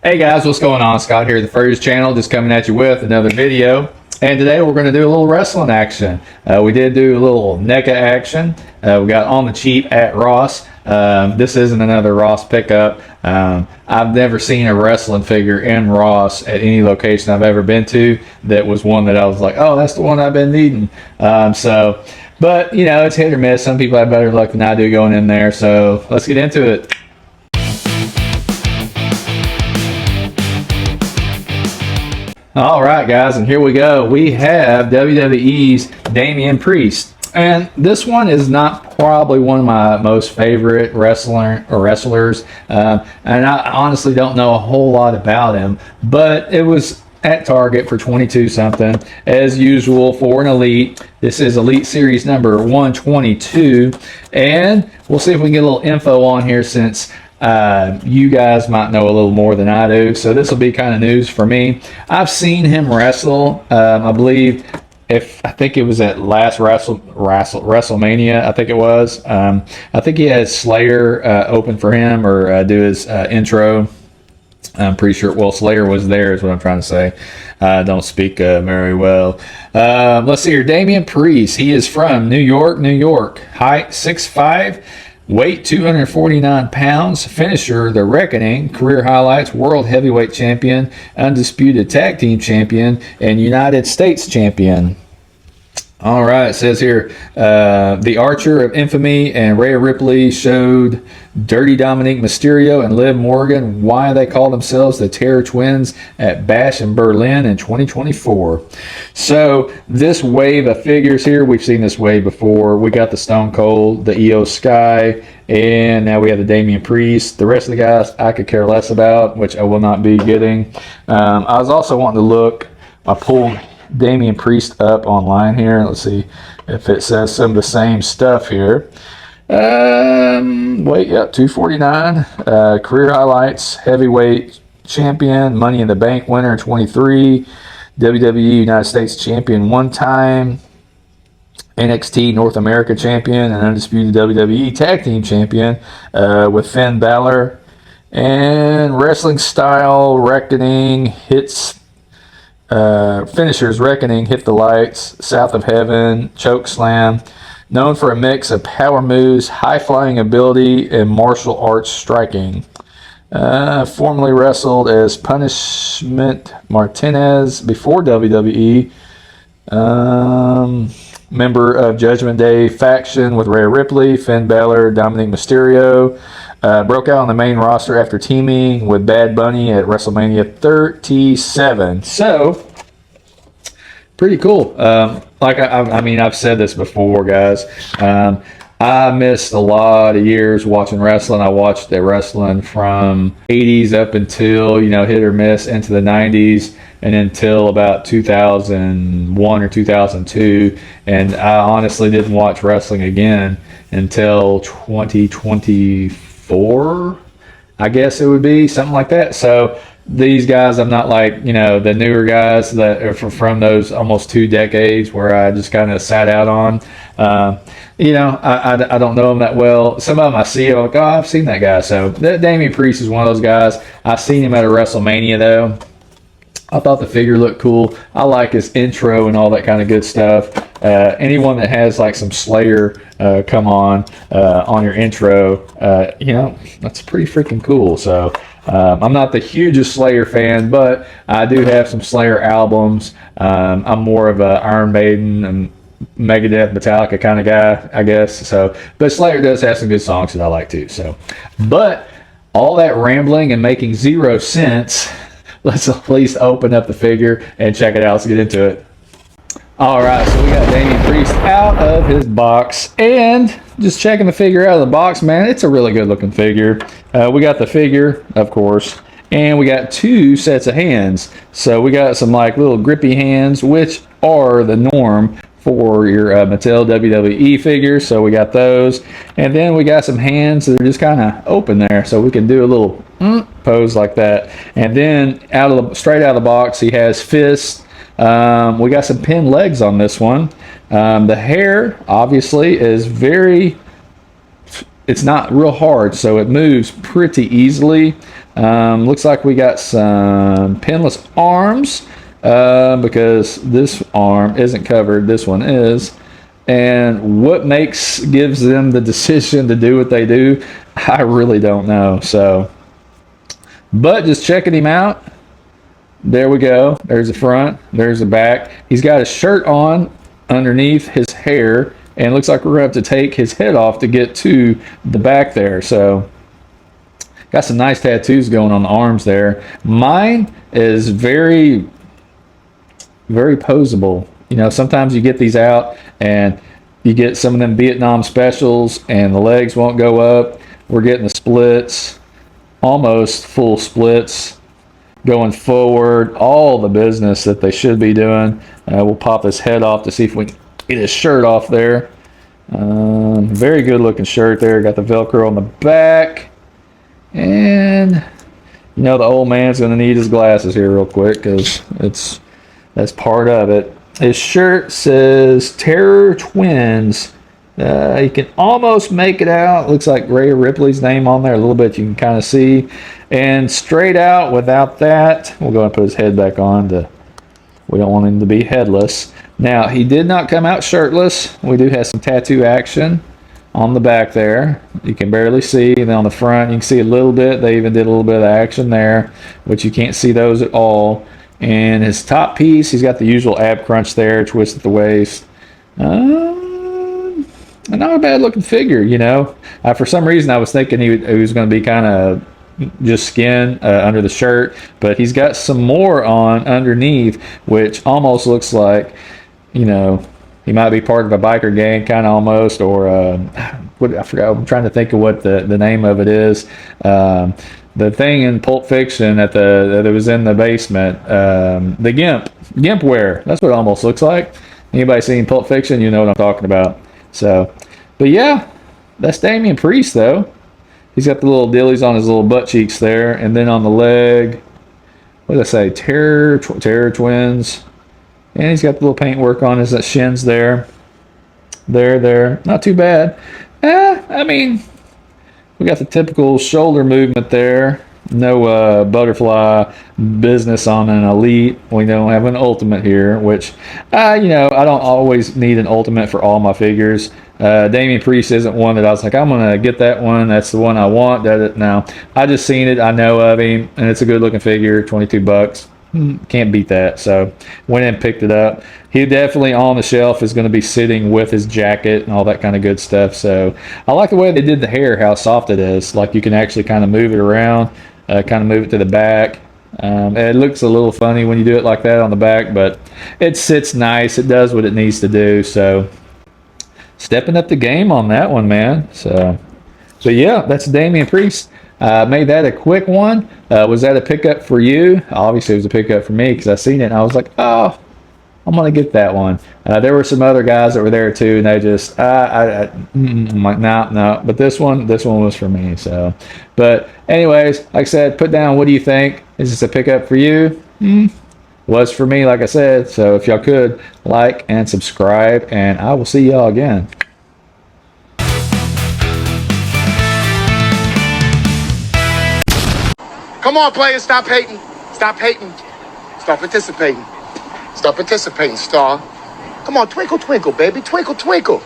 Hey guys, what's going on? Scott here, the Furries channel, just coming at you with another video. And today we're going to do a little wrestling action. We did do a little NECA action. We got on the cheap at Ross. This isn't another Ross pickup. I've never seen a wrestling figure in Ross at any location I've ever been to that was one that I was like, oh, that's the one I've been needing. But you know, it's hit or miss. Some people have better luck than I do going in there. So let's get into it. All right, guys, and here we go. We have WWE's Damian Priest, and this one is not probably one of my most favorite wrestlers, and I honestly don't know a whole lot about him, but it was at Target for 22 something as usual for an Elite. This is Elite Series number 122, and we'll see if we can get a little info on here since you guys might know a little more than I do, so this will be kind of news for me. I've seen him wrestle. I believe I think it was at last WrestleMania. I think it was. I think he had Slayer open for him or do his intro. I'm pretty sure. Well, Slayer was there, is what I'm trying to say. I don't speak very well. Let's see here. Damian Priest. He is from New York, New York. Height 6'5". Weight 249 pounds. Finisher, The Reckoning. Career highlights: World Heavyweight Champion, Undisputed Tag Team Champion, and United States Champion. All right, it says here, the Archer of Infamy and Rhea Ripley showed Dirty Dominic Mysterio and Liv Morgan why they call themselves the Terror Twins at Bash in Berlin in 2024. So this wave of figures here, we've seen this wave before. We got the Stone Cold, the Io Sky, and now we have the Damian Priest. The rest of the guys I could care less about, which I will not be getting. I was also wanting to look. I pulled Damian Priest up online here. Let's see if it says some of the same stuff here. Weight, yep, 249. Career highlights: heavyweight champion, Money in the Bank winner 23, WWE United States champion one time, NXT North America champion, and undisputed WWE tag team champion with Finn Balor. And wrestling style: Reckoning, hits. Finishers: Reckoning, Hit the Lights, South of Heaven, Choke Slam. Known for a mix of power moves, high flying ability, and martial arts striking. Formerly wrestled as Punishment Martinez before WWE. Member of Judgment Day faction with Rhea Ripley, Finn Balor, Dominic Mysterio. Broke out on the main roster after teaming with Bad Bunny at WrestleMania 37. So, pretty cool. I mean, I've said this before, guys. I missed a lot of years watching wrestling. I watched the wrestling from 80s up until, hit or miss into the 90s and until about 2001 or 2002. And I honestly didn't watch wrestling again until 2024, I guess it would be, something like that. So these guys, I'm not like, the newer guys that are from those almost 2 decades where I just kind of sat out on. I don't know them that well. Some of them I see, I'm like, oh, I've seen that guy. So Damian Priest is one of those guys. I've seen him at a WrestleMania, though. I thought the figure looked cool. I like his intro and all that kind of good stuff. Anyone that has like some Slayer come on your intro, that's pretty freaking cool. So I'm not the hugest Slayer fan, but I do have some Slayer albums. I'm more of a Iron Maiden and Megadeth, Metallica kind of guy, I guess. So, but Slayer does have some good songs that I like too. So, but all that rambling and making zero sense. Let's at least open up the figure and check it out. Let's get into it. All right, so we got Damian Priest out of his box, and just checking the figure out of the box, man, it's a really good looking figure. We got the figure, of course, and we got 2 sets of hands. So we got some like little grippy hands, which are the norm for your Mattel WWE figures. So we got those, and then we got some hands that are just kind of open there, so we can do a little pose like that. And then straight out of the box, he has fists. We got some pinned legs on this one. The hair obviously is it's not real hard, so it moves pretty easily. Looks like we got some pinless arms because this arm isn't covered. This one is. And what gives them the decision to do what they do, I really don't know. So, but just checking him out. There we go. There's the front. There's the back. He's got a shirt on underneath his hair, and it looks like we're going to have to take his head off to get to the back there. So, got some nice tattoos going on the arms there. Mine is very, very posable. You know, sometimes you get these out and you get some of them Vietnam specials and the legs won't go up. We're getting the splits, almost full splits, going forward, all the business that they should be doing. We'll pop his head off to see if we can get his shirt off there. Very good looking shirt there. Got the Velcro on the back. And, you know, the old man's going to need his glasses here real quick because that's part of it. His shirt says Terror Twins. You can almost make it out. Looks like Rhea Ripley's name on there a little bit. You can kind of see. And straight out without that, we'll go and put his head back on. We don't want him to be headless. Now, he did not come out shirtless. We do have some tattoo action on the back there. You can barely see. And then on the front, you can see a little bit. They even did a little bit of action there, which you can't see those at all. And his top piece, he's got the usual ab crunch there, twist at the waist. Not a bad looking figure, you know. For some reason, I was thinking he was going to be kind of just skin under the shirt, but he's got some more on underneath, which almost looks like, you know, he might be part of a biker gang, kind of almost, or I forgot. I'm trying to think of what the name of it is. The thing in Pulp Fiction that was in the basement, the Gimp wear. That's what it almost looks like. Anybody seen Pulp Fiction, you know what I'm talking about. So, but yeah, that's Damian Priest though. He's got the little dillies on his little butt cheeks there, and then on the leg, what did I say? Terror Twins, and he's got the little paint work on his shins there. There, not too bad. I mean, we got the typical shoulder movement there. No butterfly business on an Elite. We don't have an Ultimate here, which, you know, I don't always need an Ultimate for all my figures. Damian Priest isn't one that I was like, I'm going to get that one. That's the one I want. No, I just seen it. I know of him, and it's a good looking figure, $22. Can't beat that. So went in and picked it up. He definitely on the shelf is going to be sitting with his jacket and all that kind of good stuff. So I like the way they did the hair, how soft it is. Like you can actually kind of move it around, kind of move it to the back. It looks a little funny when you do it like that on the back, but it sits nice. It does what it needs to do. So stepping up the game on that one, man. So yeah, that's Damian Priest. Made that a quick one. Was that a pickup for you? Obviously, it was a pickup for me because I seen it and I was like, oh, I'm going to get that one. There were some other guys that were there too, and they just, I'm like, no. But this one was for me. So, but anyways, like I said, put down, what do you think? Is this a pickup for you? Was for me, like I said. So if y'all could like and subscribe, and I will see y'all again. Come on, players, stop hating. Stop hating. Start participating. Start participating, star. Come on, twinkle, twinkle, baby. Twinkle, twinkle.